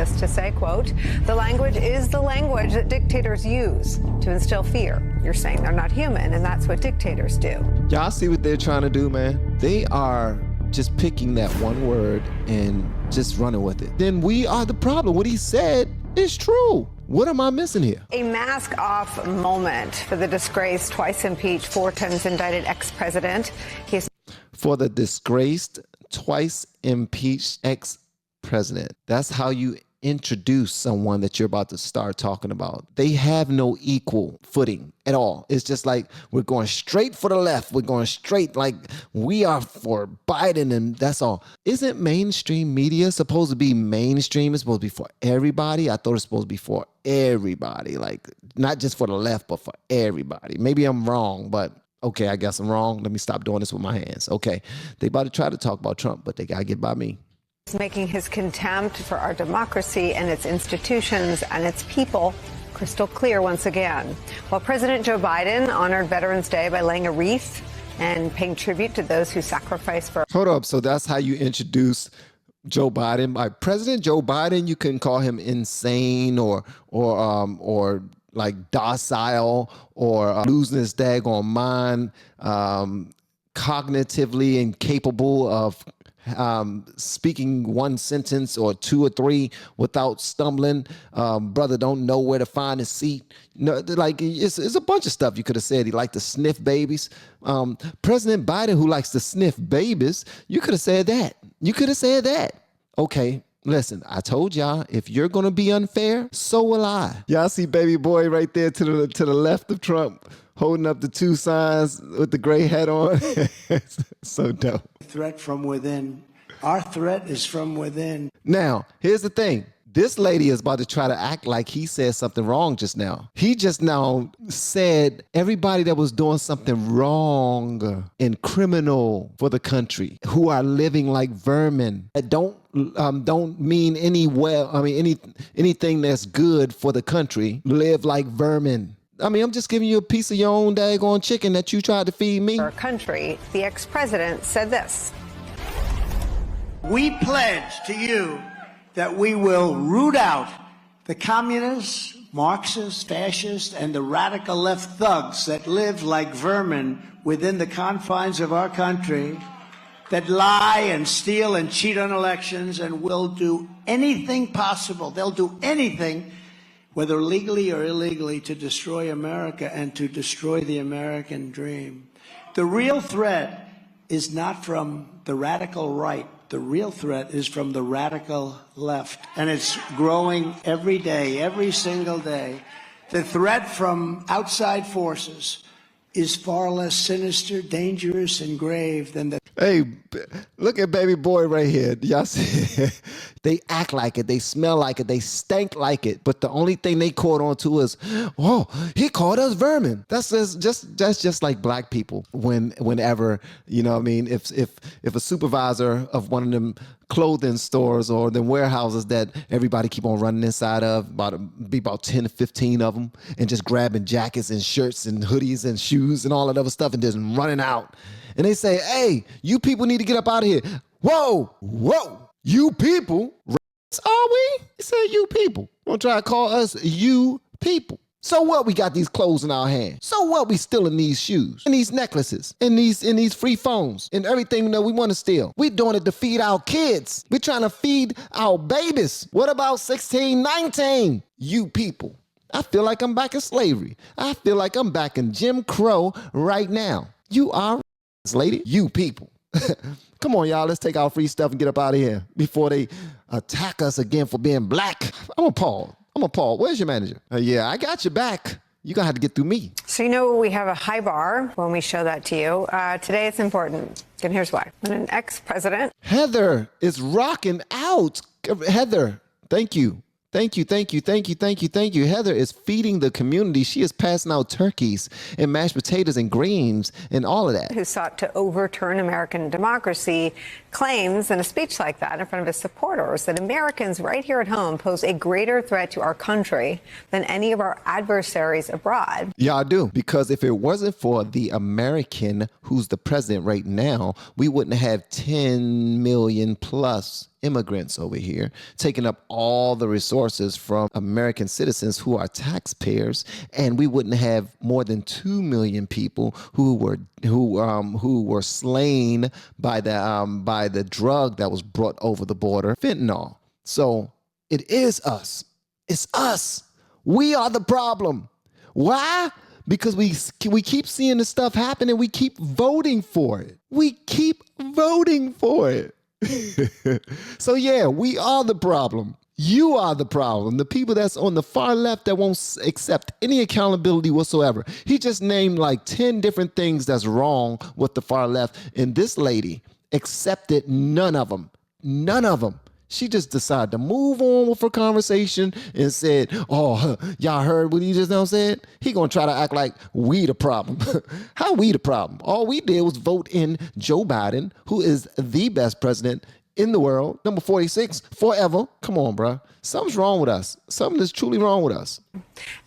this to say, quote, "The language is the language that dictators use to instill fear." You're saying they're not human, and that's what dictators do. Y'all see what they're trying to do, man? They are just picking that one word and just running with it. Then we are the problem. What he said is true. What am I missing here? A mask-off moment for the disgraced, twice impeached, 4 times indicted ex-president. For the disgraced, twice impeached ex-president. That's how you introduce someone that you're about to start talking about. They have no equal footing at all. It's just like, we're going straight for the left. We're going straight, like we are for Biden, and that's all. Isn't mainstream media supposed to be mainstream? It's supposed to be for everybody. I thought it's supposed to be for everybody, like not just for the left, but for everybody. Maybe I'm wrong, but okay, I guess I'm wrong. Let me stop doing this with my hands. Okay, they about to try to talk about Trump, but they gotta get by me. Making his contempt for our democracy and its institutions and its people crystal clear once again. While President Joe Biden honored Veterans Day by laying a wreath and paying tribute to those who sacrificed for... Hold up, so that's how you introduce Joe Biden? By President Joe Biden, you couldn't call him insane or like docile or losing his daggone mind, cognitively incapable of speaking one sentence or 2 or 3 without stumbling. Brother don't know where to find his seat. No, like it's a bunch of stuff you could have said. He liked to sniff babies. President Biden, who likes to sniff babies, you could have said that. You could have said that. Okay. Listen, I told y'all, if you're going to be unfair, so will I. Y'all see baby boy right there to the left of Trump holding up the 2 signs with the gray hat on. So dope. Threat from within. Our threat is from within. Now, here's the thing. This lady is about to try to act like he said something wrong just now. He just now said everybody that was doing something wrong and criminal for the country, who are living like vermin, that don't mean anything that's good for the country, live like vermin. I mean, I'm just giving you a piece of your own daggone chicken that you tried to feed me. Our country, the ex-president said this. We pledge to you that we will root out the communists, Marxists, fascists, and the radical left thugs that live like vermin within the confines of our country, that lie and steal and cheat on elections and will do anything possible. They'll do anything, whether legally or illegally, to destroy America and to destroy the American dream. The real threat is not from the radical right. The real threat is from the radical left, and it's growing every day, every single day. The threat from outside forces is far less sinister, dangerous, and grave than the... Hey, look at baby boy right here. Y'all see? They act like it. They smell like it. They stank like it. But the only thing they caught on to is, oh, he called us vermin. That's just like black people. Whenever, you know what I mean, if a supervisor of one of them clothing stores or the warehouses that everybody keep on running inside of, about 10 to 15 of them, and just grabbing jackets and shirts and hoodies and shoes and all that other stuff and just running out. And they say, hey, you people need to get up out of here. Whoa, you people? Are we? They say you people. Don't try to call us you people. So what? We got these clothes in our hands. So what? We stealing these shoes and these necklaces and these free phones and everything that we want to steal. We doing it to feed our kids. We're trying to feed our babies. What about 16, 19? You people. I feel like I'm back in slavery. I feel like I'm back in Jim Crow right now. You are lady. You people. Come on, y'all. Let's take our free stuff and get up out of here before they attack us again for being black. I'm appalled. Where's your manager? Yeah, I got your back. You're going to have to get through me. So you know we have a high bar when we show that to you. Today it's important. And here's why. When an ex-president... Heather is rocking out. Heather, thank you. Thank you. Heather is feeding the community. She is passing out turkeys and mashed potatoes and greens and all of that. Who sought to overturn American democracy claims in a speech like that in front of his supporters that Americans right here at home pose a greater threat to our country than any of our adversaries abroad. Yeah, I do. Because if it wasn't for the American who's the president right now, we wouldn't have 10 million plus immigrants over here, taking up all the resources from American citizens who are taxpayers, and we wouldn't have more than 2 million people who were slain by the drug that was brought over the border, fentanyl. So it is us. It's us. We are the problem. Why? Because we keep seeing this stuff happen and we keep voting for it. We keep voting for it. So yeah, we are the problem. You are the problem. The people that's on the far left that won't accept any accountability whatsoever. He just named like 10 different things that's wrong with the far left. And this lady accepted none of them. None of them. She just decided to move on with her conversation and said, oh, y'all heard what he just now said? He gonna try to act like we the problem. How we the problem? All we did was vote in Joe Biden, who is the best president in the world, number 46 forever. Come on, bro. Something's wrong with us. Something is truly wrong with us.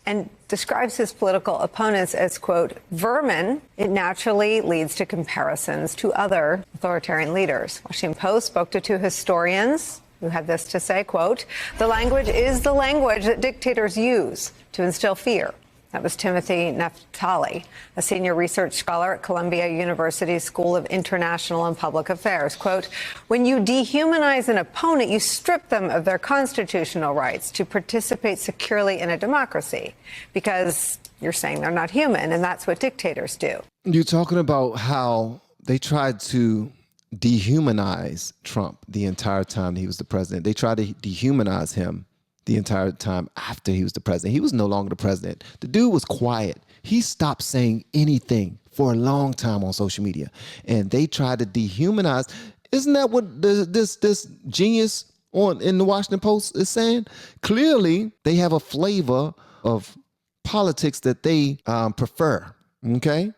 And describes his political opponents as, quote, vermin. It naturally leads to comparisons to other authoritarian leaders. Washington Post spoke to two historians who had this to say, quote, the language is the language that dictators use to instill fear. That was Timothy Naftali, a senior research scholar at Columbia University's School of International and Public Affairs. Quote, when you dehumanize an opponent, you strip them of their constitutional rights to participate securely in a democracy because you're saying they're not human, and that's what dictators do. You're talking about how they tried to dehumanize Trump the entire time he was the president. They tried to dehumanize him the entire time after he was the president. He was no longer the president. The dude was quiet. He stopped saying anything for a long time on social media. And they tried to dehumanize. Isn't that what this genius in the Washington Post is saying? Clearly, they have a flavor of politics that they prefer, okay?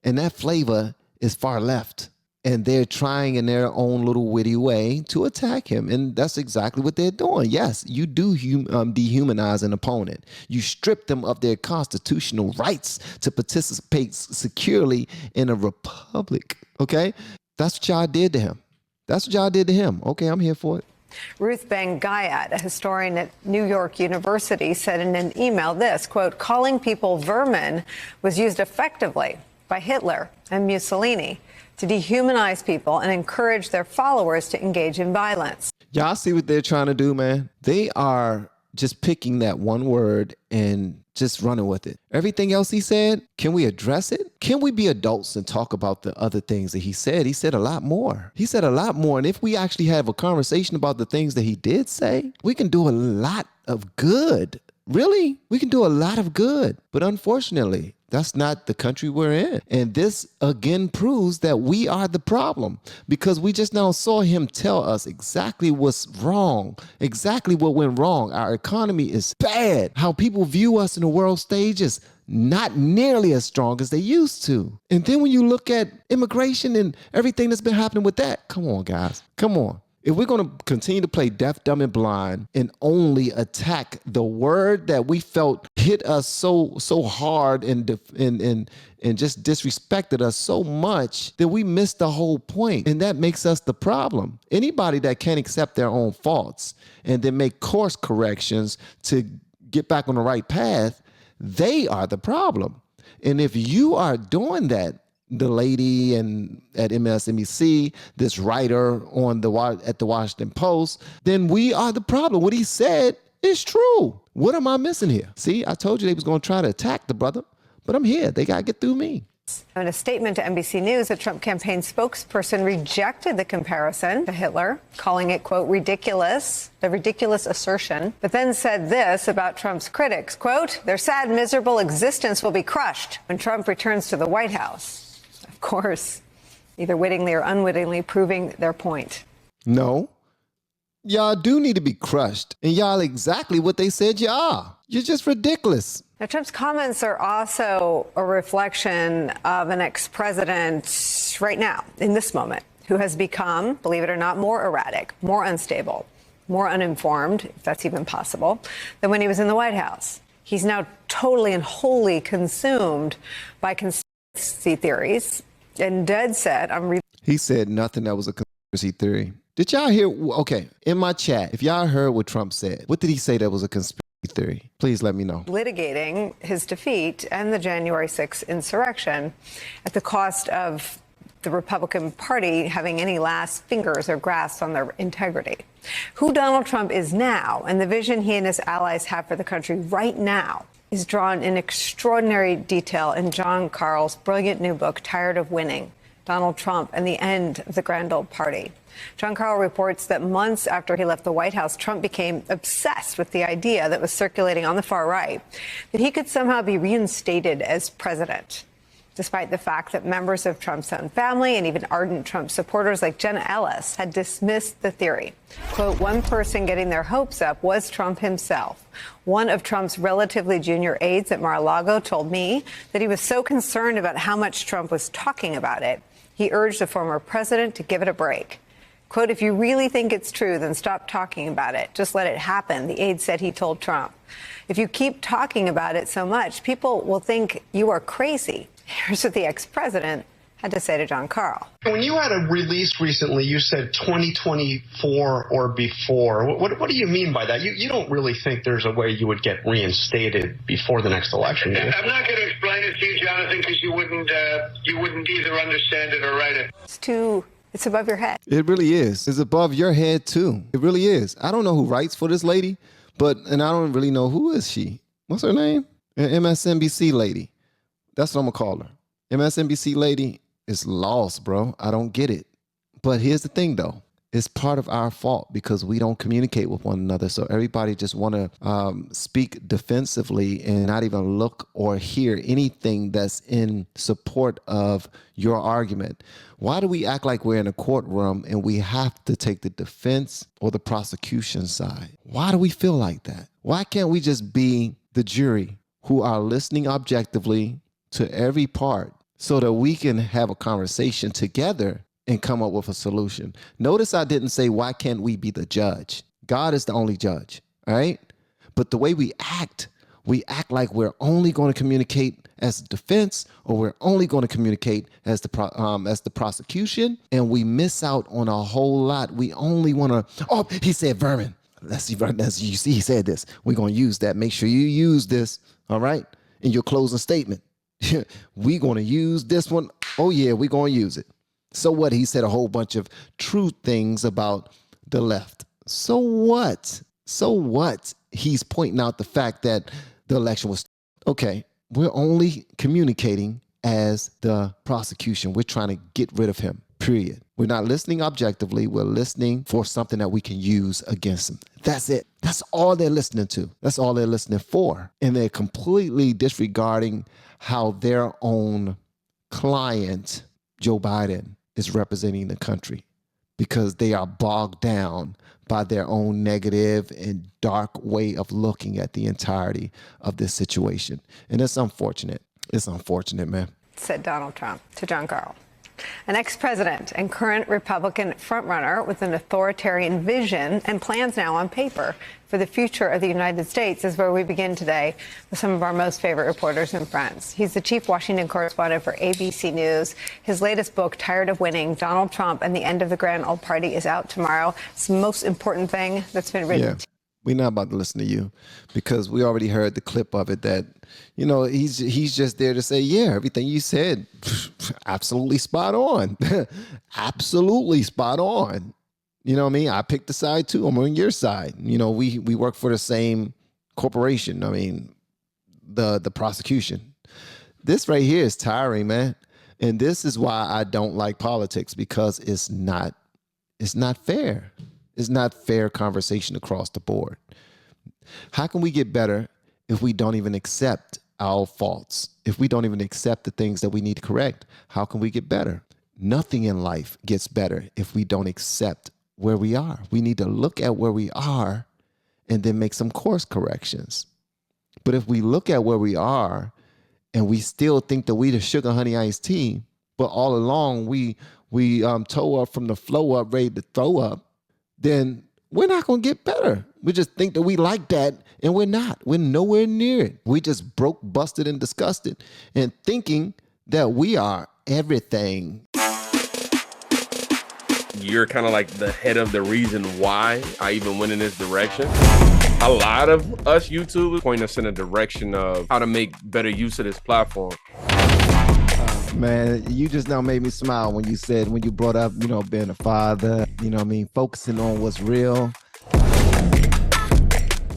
And that flavor is far left. And they're trying in their own little witty way to attack him. And that's exactly what they're doing. Yes, you do dehumanize an opponent. You strip them of their constitutional rights to participate securely in a republic. Okay? That's what y'all did to him. That's what y'all did to him. Okay, I'm here for it. Ruth Bang-Gayat, a historian at New York University, said in an email this, quote, calling people vermin was used effectively by Hitler and Mussolini to dehumanize people and encourage their followers to engage in violence. Y'all see what they're trying to do, man? They are just picking that one word and just running with it. Everything else he said, can we address it? Can we be adults and talk about the other things that he said? He said a lot more. He said a lot more. And if we actually have a conversation about the things that he did say, we can do a lot of good. Really? We can do a lot of good. But unfortunately, that's not the country we're in. And this again proves that we are the problem, because we just now saw him tell us exactly what's wrong, exactly what went wrong. Our economy is bad. How people view us in the world stage is not nearly as strong as they used to. And then when you look at immigration and everything that's been happening with that, come on, guys, come on. If we're going to continue to play deaf, dumb, and blind and only attack the word that we felt hit us so hard and just disrespected us so much that we missed the whole point, and that makes us the problem. Anybody that can't accept their own faults and then make course corrections to get back on the right path, they are the problem. And if you are doing that, the lady at MSNBC, this writer at the Washington Post, then we are the problem. What he said is true. What am I missing here? See, I told you they was going to try to attack the brother, but I'm here. They got to get through me. In a statement to NBC News, a Trump campaign spokesperson rejected the comparison to Hitler, calling it, quote, ridiculous, a ridiculous assertion, but then said this about Trump's critics, quote, their sad, miserable existence will be crushed when Trump returns to the White House. Of course, either wittingly or unwittingly proving their point. No, y'all do need to be crushed. And y'all exactly what they said you are. You're just ridiculous. Now, Trump's comments are also a reflection of an ex-president right now, in this moment, who has become, believe it or not, more erratic, more unstable, more uninformed, if that's even possible, than when he was in the White House. He's now totally and wholly consumed by conspiracy theories and dead set on... He said nothing that was a conspiracy theory. Did y'all hear? Okay, in my chat, if y'all heard what Trump said, what did he say that was a conspiracy theory? Please let me know. Litigating his defeat and the January 6th insurrection at the cost of the Republican Party having any last fingers or grasp on their integrity. Who Donald Trump is now and the vision he and his allies have for the country right now is drawn in extraordinary detail in John Carl's brilliant new book, Tired of Winning: Donald Trump and the End of the Grand Old Party. John Carl reports that months after he left the White House, Trump became obsessed with the idea that was circulating on the far right that he could somehow be reinstated as president, despite the fact that members of Trump's own family and even ardent Trump supporters like Jenna Ellis had dismissed the theory. Quote, one person getting their hopes up was Trump himself. One of Trump's relatively junior aides at Mar-a-Lago told me that he was so concerned about how much Trump was talking about it, he urged the former president to give it a break. Quote, if you really think it's true, then stop talking about it. Just let it happen, the aide said he told Trump. If you keep talking about it so much, people will think you are crazy. Here's what the ex-president had to say to John Carl. When you had a release recently, you said 2024 or before. What do you mean by that? You don't really think there's a way you would get reinstated before the next election, do you? I'm not going to explain it to you, Jonathan, because you wouldn't either understand it or write it. It's above your head. It really is. It's above your head, too. It really is. I don't know who writes for this lady, and I don't really know who is she. What's her name? An MSNBC lady. That's what I'm going to call her. MSNBC lady is lost, bro. I don't get it. But here's the thing, though. It's part of our fault because we don't communicate with one another. So everybody just want to speak defensively and not even look or hear anything that's in support of your argument. Why do we act like we're in a courtroom and we have to take the defense or the prosecution side? Why do we feel like that? Why can't we just be the jury who are listening objectively to every part so that we can have a conversation together and come up with a solution? Notice I didn't say, why can't we be the judge? God is the only judge, all right? But the way we act like we're only going to communicate as defense, or we're only going to communicate as the prosecution, and we miss out on a whole lot. We only want to, oh, he said vermin. Let's see, you see, he said this. We're going to use that. Make sure you use this, all right, in your closing statement. We're going to use this one. Oh, yeah, we're going to use it. So what? He said a whole bunch of true things about the left. So what? So what? He's pointing out the fact that the election was okay. We're only communicating as the prosecution. We're trying to get rid of him, period. We're not listening objectively. We're listening for something that we can use against him. That's it. That's all they're listening to. That's all they're listening for. And they're completely disregarding how their own client, Joe Biden, is representing the country, because they are bogged down by their own negative and dark way of looking at the entirety of this situation. And it's unfortunate. It's unfortunate, man. Said Donald Trump to John Carl. An ex-president and current Republican frontrunner with an authoritarian vision and plans now on paper for the future of the United States is where we begin today with some of our most favorite reporters and friends. He's the chief Washington correspondent for ABC News. His latest book, Tired of Winning: Donald Trump and the End of the Grand Old Party, is out tomorrow. It's the most important thing that's been written. Yeah. We're not about to listen to you because we already heard the clip of it that, you know, he's just there to say, yeah, everything you said, absolutely spot on. Absolutely spot on. You know what I mean? I picked the side too. I'm on your side. You know, we work for the same corporation. I mean, the prosecution. This right here is tiring, man. And this is why I don't like politics, because it's not fair. It's not fair conversation across the board. How can we get better if we don't even accept our faults? If we don't even accept the things that we need to correct, how can we get better? Nothing in life gets better if we don't accept where we are. We need to look at where we are and then make some course corrections. But if we look at where we are and we still think that we the sugar honey iced tea, but all along we toe up from the flow up, ready to throw up, then we're not going to get better. We just think that we like that, and we're not. We're nowhere near it. We just broke, busted, and disgusted, and thinking that we are everything. you're kind of like the head of the reason why I even went in this direction. A lot of us YouTubers point us in a direction of how to make better use of this platform. Man, you just now made me smile when you brought up, you know, being a father, you know what I mean, focusing on what's real.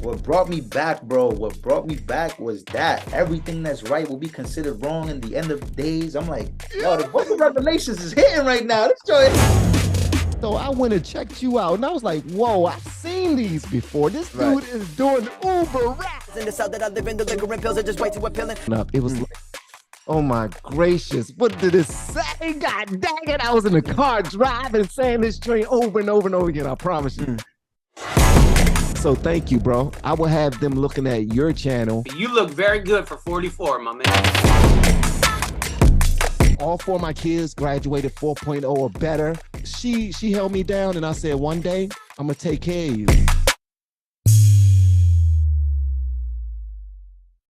What brought me back, bro, was that everything that's right will be considered wrong in the end of days. I'm like, yo, the book of Revelations is hitting right now. This joint. So I went and checked you out, and I was like, whoa, I've seen these before. This dude is doing Uber rap. In the south that I live in, the liquor and pills are just way too appealing. It was like, oh my gracious, what did it say? God dang it, I was in the car driving, saying this train over and over and over again, I promise you. So thank you, bro. I will have them looking at your channel. You look very good for 44, my man. All four of my kids graduated 4.0 or better. She held me down, and I said, one day, I'm gonna take care of you.